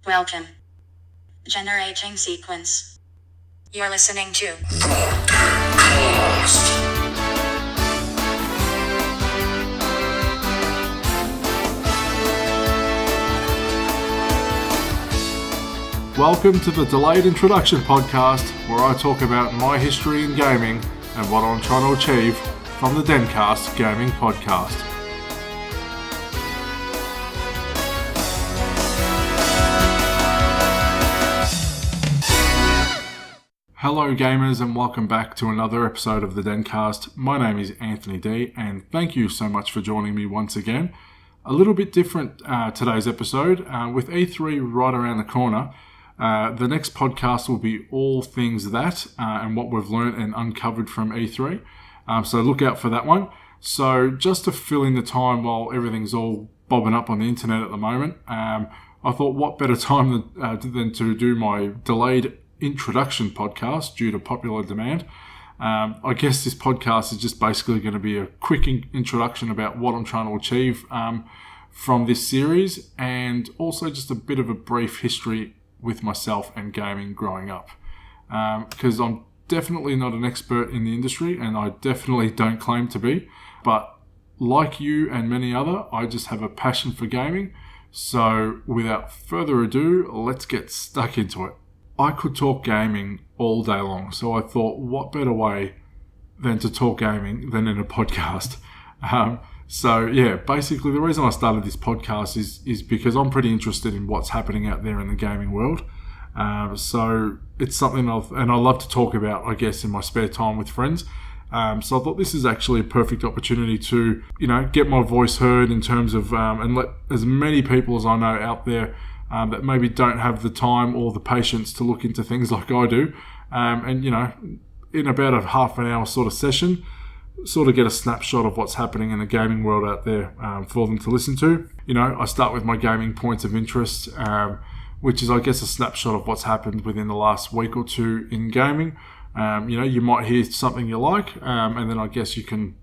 Welcome. Generating sequence. You're listening to Welcome to the Delayed Introduction Podcast, where I talk about my history in gaming and what I'm trying to achieve from the Dencast Gaming Podcast. Hello gamers, and welcome back to another episode of the Dencast. My name is Anthony D, and thank you so much for joining me once again. A little bit different today's episode, with E3 right around the corner. The next podcast will be all things that and what we've learned and uncovered from E3. So look out for that one. So just to fill in the time while everything's all bobbing up on the internet at the moment, I thought what better time than to do my delayed introduction podcast due to popular demand. I guess this podcast is just basically going to be a quick introduction about what I'm trying to achieve from this series, and also just a bit of a brief history with myself and gaming growing up, because I'm definitely not an expert in the industry, and I definitely don't claim to be, but like you and many other, I just have a passion for gaming. So without further ado, let's get stuck into it. I could talk gaming all day long, so I thought what better way than to talk gaming than in a podcast. So yeah, basically the reason I started this podcast is because I'm pretty interested in what's happening out there in the gaming world. So it's something I love to talk about, I guess, in my spare time with friends. So I thought this is actually a perfect opportunity to, get my voice heard in terms of, and let as many people as I know out there that maybe don't have the time or the patience to look into things like I do. And in about a half an hour sort of session, sort of get a snapshot of what's happening in the gaming world out there for them to listen to. I start with my gaming points of interest, which is, I guess, a snapshot of what's happened within the last week or two in gaming. You might hear something you like, and then I guess you can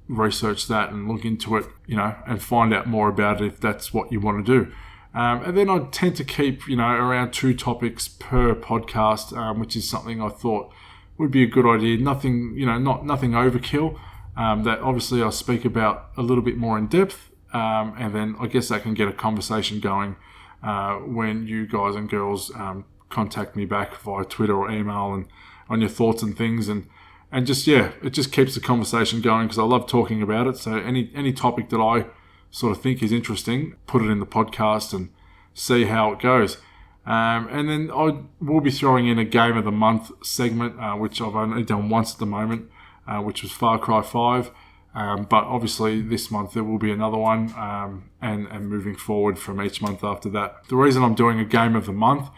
research that and look into it, and find out more about it if that's what you want to do. And then I tend to keep, around 2 topics per podcast, which is something I thought would be a good idea. Nothing, nothing overkill. That obviously I'll speak about a little bit more in depth, and then I guess that can get a conversation going when you guys and girls contact me back via Twitter or email and on your thoughts and things, and just it just keeps the conversation going because I love talking about it. So any topic that I sort of think is interesting, put it in the podcast and see how it goes. And then I will be throwing in a Game of the Month segment, which I've only done once at the moment, which was Far Cry 5. But obviously this month there will be another one, and moving forward from each month after that. The reason I'm doing a Game of the Month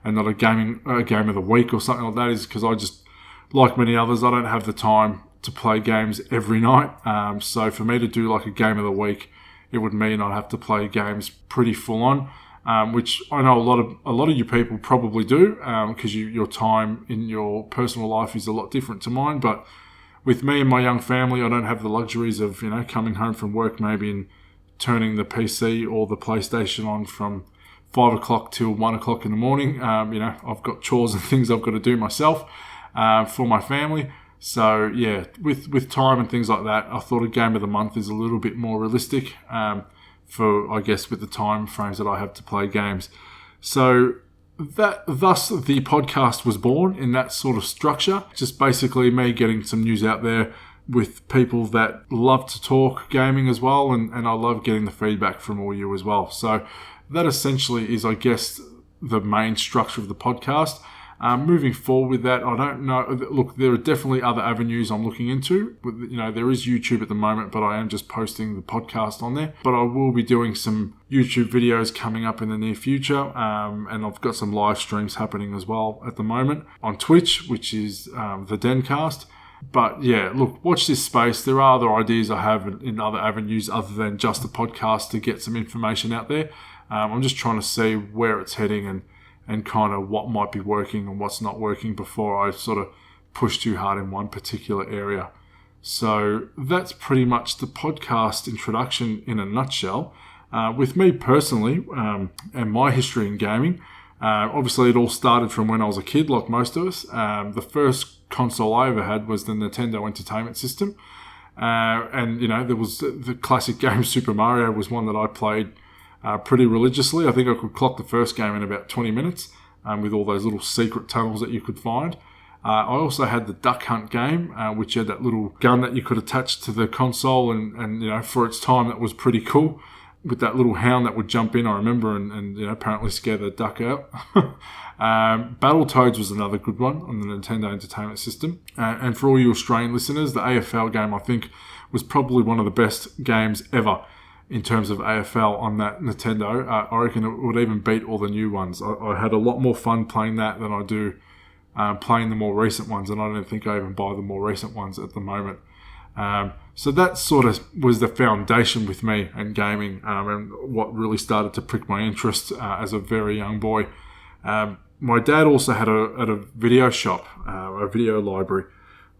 and not a Game of the Week or something like that is because I just, like many others, I don't have the time to play games every night. So for me to do like a Game of the Week, it would mean I'd have to play games pretty full on. Which I know a lot of you people probably do, because your time in your personal life is a lot different to mine. But with me and my young family, I don't have the luxuries of coming home from work maybe and turning the PC or the PlayStation on from 5 o'clock till 1 o'clock in the morning. I've got chores and things I've got to do myself for my family. So yeah, with time and thus that, I thought a Game of the Month is a little bit more realistic. For, I guess, with the time frames that I have to play games. So thus the podcast was born in that sort of structure. Just basically me getting some news out there with people that love to talk gaming as well, and I love getting the feedback from all you as well. So that essentially is, I guess, the main structure of the podcast. Moving forward with that, I don't know. Look, there are definitely other avenues I'm looking into. There is YouTube at the moment, but I am just posting the podcast on there. But I will be doing some YouTube videos coming up in the near future, and I've got some live streams happening as well at the moment on Twitch, which is the Dencast. But yeah, look, watch this space. There are other ideas I have in other avenues other than just the podcast to get some information out there. I'm just trying to see where it's heading and kind of what might be working and what's not working before I sort of push too hard in one particular area. So that's pretty much the podcast introduction in a nutshell. With me personally, and my history in gaming, Obviously, it all started from when I was a kid, like most of us. The first console I ever had was the Nintendo Entertainment System. And, there was the classic game Super Mario was one that I played pretty religiously. I think I could clock the first game in about 20 minutes with all those little secret tunnels that you could find. I also had the Duck Hunt game, which had that little gun that you could attach to the console, and for its time, that was pretty cool. With that little hound that would jump in, I remember, and apparently scare the duck out. Battletoads was another good one on the Nintendo Entertainment System. And for all you Australian listeners, the AFL game, I think, was probably one of the best games ever in terms of AFL on that Nintendo. I reckon it would even beat all the new ones. I had a lot more fun playing that than I do playing the more recent ones, and I don't think I even buy the more recent ones at the moment. So that sort of was the foundation with me and gaming, and what really started to prick my interest as a very young boy. My dad also had a video shop, a video library,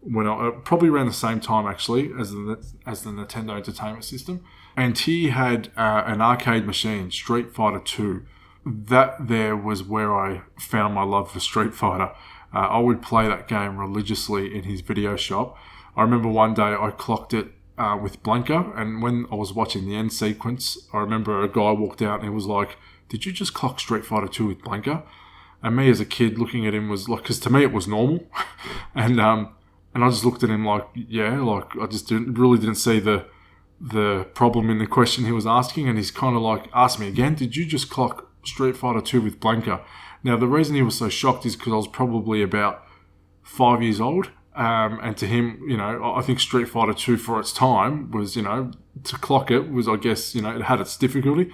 when probably around the same time actually as the Nintendo Entertainment System, and he had an arcade machine, Street Fighter 2. That there was where I found my love for Street Fighter. I would play that game religiously in his video shop. I remember one day I clocked it with Blanka, and when I was watching the end sequence, I remember a guy walked out and he was like, "Did you just clock Street Fighter 2 with Blanka?" And me as a kid looking at him was like, because to me it was normal, and I just looked at him like, yeah, like I just really didn't see the problem in the question he was asking, and he's kind of like asked me again, "Did you just clock Street Fighter 2 with Blanka?" Now the reason he was so shocked is because I was probably about 5 years old. And to him, I think Street Fighter 2 for its time was, to clock it was, I guess, it had its difficulty.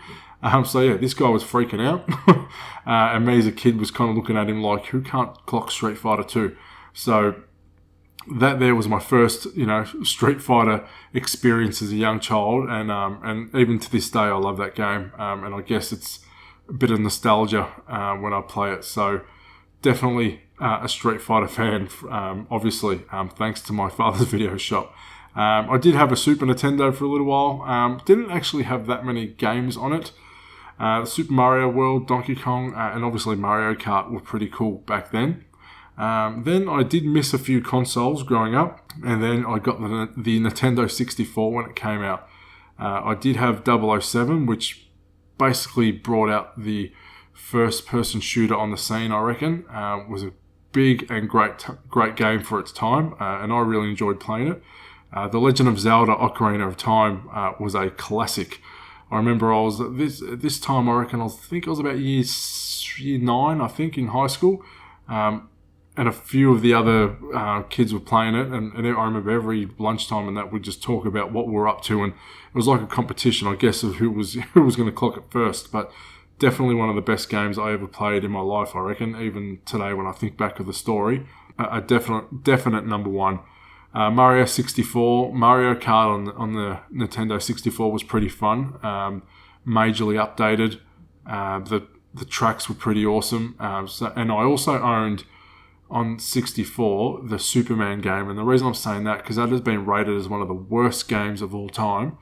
So yeah, this guy was freaking out. And me as a kid was kind of looking at him like, who can't clock Street Fighter 2? So that there was my first, Street Fighter experience as a young child. And even to this day, I love that game. And I guess it's a bit of nostalgia when I play it. So definitely a Street Fighter fan, obviously, thanks to my father's video shop. I did have a Super Nintendo for a little while. Didn't actually have that many games on it. Super Mario World, Donkey Kong, and obviously Mario Kart were pretty cool back then. Then I did miss a few consoles growing up, and then I got the Nintendo 64 when it came out. I did have 007, which basically brought out the first-person shooter on the scene, I reckon. Was a big and great game for its time, and I really enjoyed playing it. The Legend of Zelda Ocarina of Time was a classic. I remember I was this time, I reckon, I think I was about year 9, I think, in high school, and a few of the other kids were playing it, and I remember every lunchtime and that we'd just talk about what we're up to, and it was like a competition, I guess, of who was going to clock it first. But definitely one of the best games I ever played in my life, I reckon. Even today, when I think back of the story, a definite number one. Mario 64, Mario Kart on the Nintendo 64 was pretty fun. Majorly updated. The tracks were pretty awesome. And I also owned on 64 the Superman game, and the reason I'm saying that because that has been rated as one of the worst games of all time.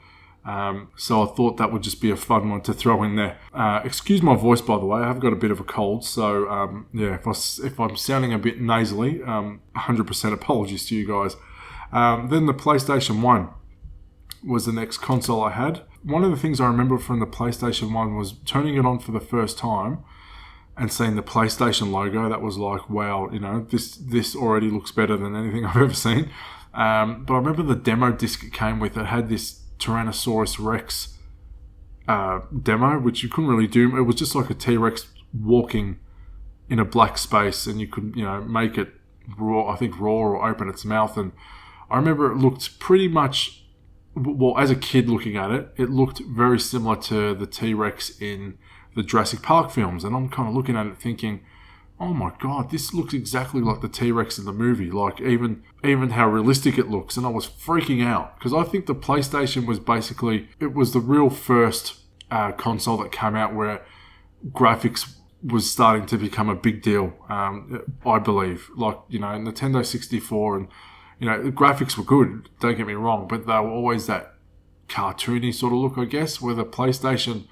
So I thought that would just be a fun one to throw in there. Excuse my voice, by the way. I have got a bit of a cold, so if I'm sounding a bit nasally, 100% apologies to you guys. Then the PlayStation 1 was the next console I had. One of the things I remember from the PlayStation 1 was turning it on for the first time and seeing the PlayStation logo. That was like, wow, this already looks better than anything I've ever seen. But I remember the demo disc it came with. It had this Tyrannosaurus Rex demo, which you couldn't really do. It was just like a T-Rex walking in a black space, and you could, make it roar or open its mouth. And I remember it looked pretty much, well, as a kid looking at it, it looked very similar to the T-Rex in the Jurassic Park films. And I'm kind of looking at it thinking, oh my God, this looks exactly like the T-Rex in the movie. Like even how realistic it looks. And I was freaking out because I think the PlayStation was the real first console that came out where graphics was starting to become a big deal, I believe. Like, Nintendo 64 and, the graphics were good, don't get me wrong, but they were always that cartoony sort of look, I guess, where the PlayStation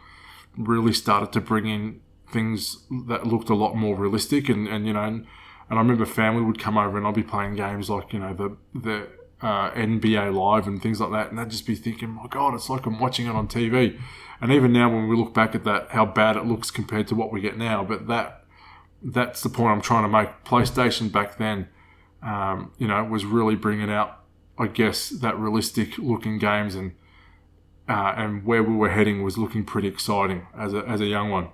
really started to bring in things that looked a lot more realistic, and I remember family would come over and I'd be playing games like the NBA Live and things like that, and they'd just be thinking, my God, it's like I'm watching it on TV. And even now when we look back at that, how bad it looks compared to what we get now. But that's the point I'm trying to make. PlayStation back then, was really bringing out, I guess, that realistic looking games, and where we were heading was looking pretty exciting as a young one.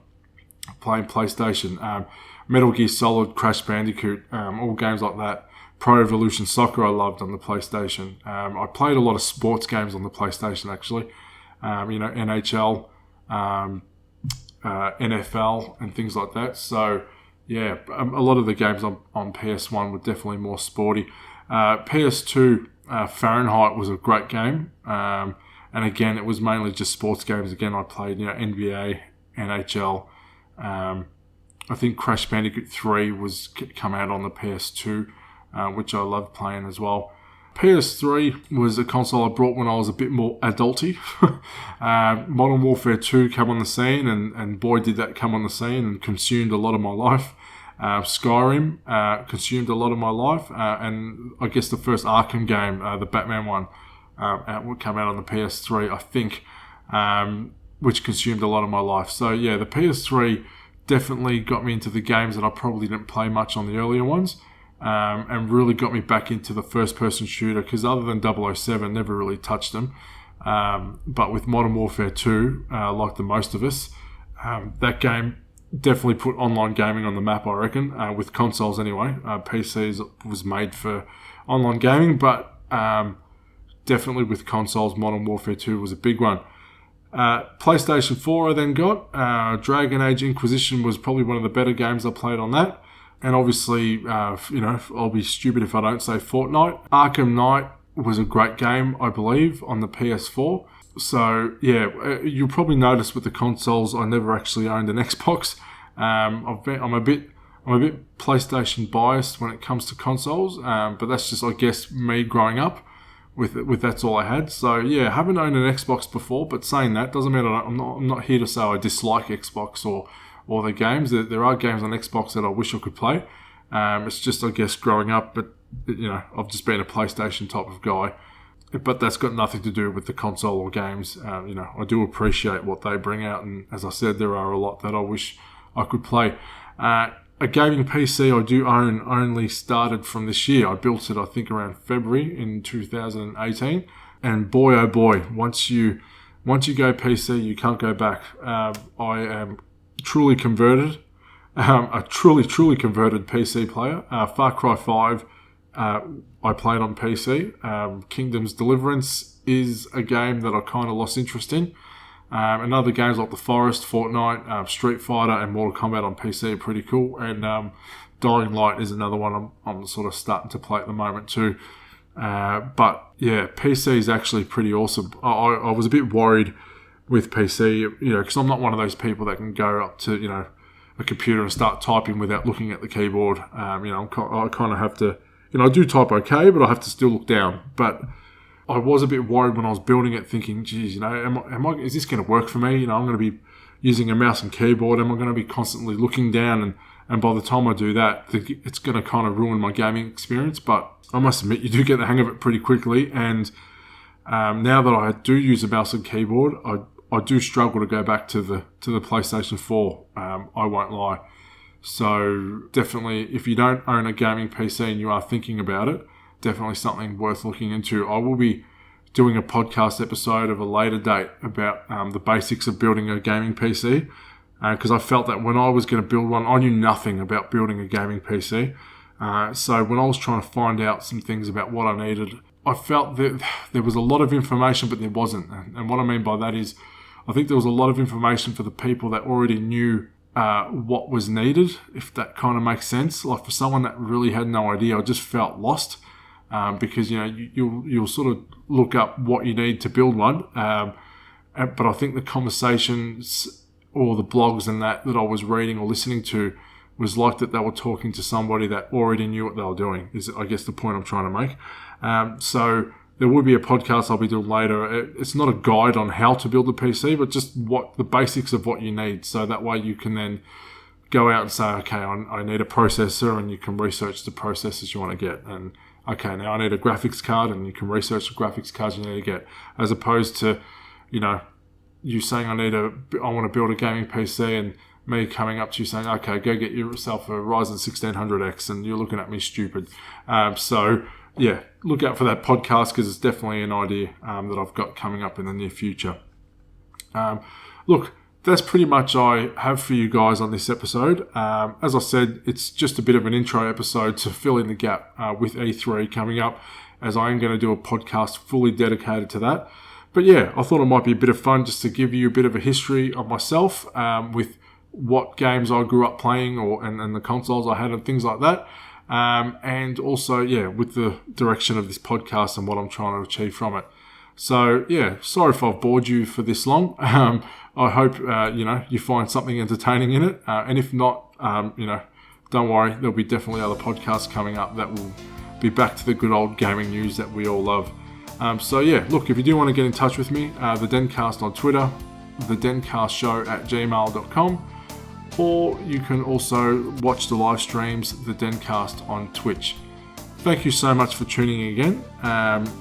Playing PlayStation, Metal Gear Solid, Crash Bandicoot, all games like that. Pro Evolution Soccer I loved on the PlayStation. I played a lot of sports games on the PlayStation actually. NHL, NFL and things like that. So yeah, a lot of the games on PS1 were definitely more sporty. PS2, Fahrenheit was a great game. And again, it was mainly just sports games. Again, I played NBA, NHL. I think Crash Bandicoot 3 was come out on the PS2, which I loved playing as well. PS3 was a console I brought when I was a bit more adulty. Modern Warfare 2 came on the scene, and boy did that come on the scene and consumed a lot of my life. Skyrim consumed a lot of my life, and I guess the first Arkham game, the Batman one, would come out on the PS3, I think, which consumed a lot of my life. So yeah, the PS3 definitely got me into the games that I probably didn't play much on the earlier ones. And really got me back into the first-person shooter, because other than 007, never really touched them. But with Modern Warfare 2, like the most of us, that game definitely put online gaming on the map, I reckon, with consoles anyway. PCs was made for online gaming, but definitely with consoles, Modern Warfare 2 was a big one. PlayStation 4 I then got. Dragon Age Inquisition was probably one of the better games I played on that. And obviously, I'll be stupid if I don't say Fortnite. Arkham Knight was a great game, I believe, on the PS4. So, yeah, you'll probably notice with the consoles, I never actually owned an Xbox. I'm a bit PlayStation biased when it comes to consoles, but that's just, I guess, me growing up with that's all I had. So, yeah, haven't owned an Xbox before, but saying that doesn't mean I'm not here to say I dislike Xbox or the games. There are games on Xbox that I wish I could play. It's just, I guess, growing up, but, I've just been a PlayStation type of guy. But that's got nothing to do with the console or games. I do appreciate what they bring out, and as I said, there are a lot that I wish I could play. A gaming PC I do own only started from this year. I built it, I think, around February in 2018. And boy, oh boy, once you go PC, you can't go back. I am truly converted, a truly converted PC player. Far Cry 5, I played on PC. Kingdom's Deliverance is a game that I kind of lost interest in. And other games like The Forest, Fortnite, Street Fighter, and Mortal Kombat on PC are pretty cool. And Dying Light is another one I'm sort of starting to play at the moment too. But yeah, PC is actually pretty awesome. I was a bit worried with PC, because I'm not one of those people that can go up to, a computer and start typing without looking at the keyboard. I kind of have to, I do type okay, but I have to still look down. But I was a bit worried when I was building it, thinking, geez, is this going to work for me? I'm going to be using a mouse and keyboard. Am I going to be constantly looking down? And by the time I do that, it's going to kind of ruin my gaming experience. But I must admit, you do get the hang of it pretty quickly. And now that I do use a mouse and keyboard, I do struggle to go back to the PlayStation 4. I won't lie. So definitely, if you don't own a gaming PC and you are thinking about it, definitely something worth looking into. I will be doing a podcast episode of a later date about the basics of building a gaming PC, because I felt that when I was going to build one, I knew nothing about building a gaming PC. So when I was trying to find out some things about what I needed, I felt that there was a lot of information, but there wasn't. And what I mean by that is, I think there was a lot of information for the people that already knew what was needed, if that kind of makes sense. Like for someone that really had no idea, I just felt lost, because you'll sort of look up what you need to build one. But I think the conversations or the blogs and that I was reading or listening to was like that they were talking to somebody that already knew what they were doing, is I guess the point I'm trying to make. So there will be a podcast I'll be doing later. It's not a guide on how to build a PC, but just what the basics of what you need. So that way you can then go out and say, okay, I need a processor, and you can research the processors you want to get. And okay, now I need a graphics card, and you can research the graphics cards you need to get. As opposed to, you saying I want to build a gaming PC, and me coming up to you saying, okay, go get yourself a Ryzen 1600X, and you're looking at me stupid. So yeah, look out for that podcast, because it's definitely an idea that I've got coming up in the near future. Look, that's pretty much I have for you guys on this episode. As I said, it's just a bit of an intro episode to fill in the gap with E3 coming up, as I am going to do a podcast fully dedicated to that. But yeah, I thought it might be a bit of fun just to give you a bit of a history of myself with what games I grew up playing and the consoles I had and things like that. And also, yeah, with the direction of this podcast and what I'm trying to achieve from it. So, yeah, sorry if I've bored you for this long. I hope, you find something entertaining in it. And if not, don't worry. There'll be definitely other podcasts coming up that will be back to the good old gaming news that we all love. So, yeah, look, if you do want to get in touch with me, the Dencast on Twitter, thedencastshow@gmail.com. Or you can also watch the live streams, the Dencast on Twitch. Thank you so much for tuning in again,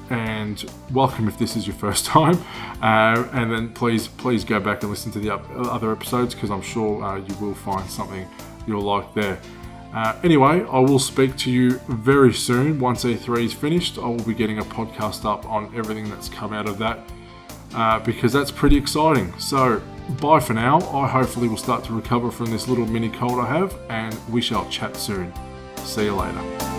and welcome if this is your first time. And then please go back and listen to the other episodes, because I'm sure you will find something you'll like there. Anyway, I will speak to you very soon. Once E3 is finished, I will be getting a podcast up on everything that's come out of that, because that's pretty exciting. So, bye for now. I hopefully will start to recover from this little mini cold I have, and we shall chat soon. See you later.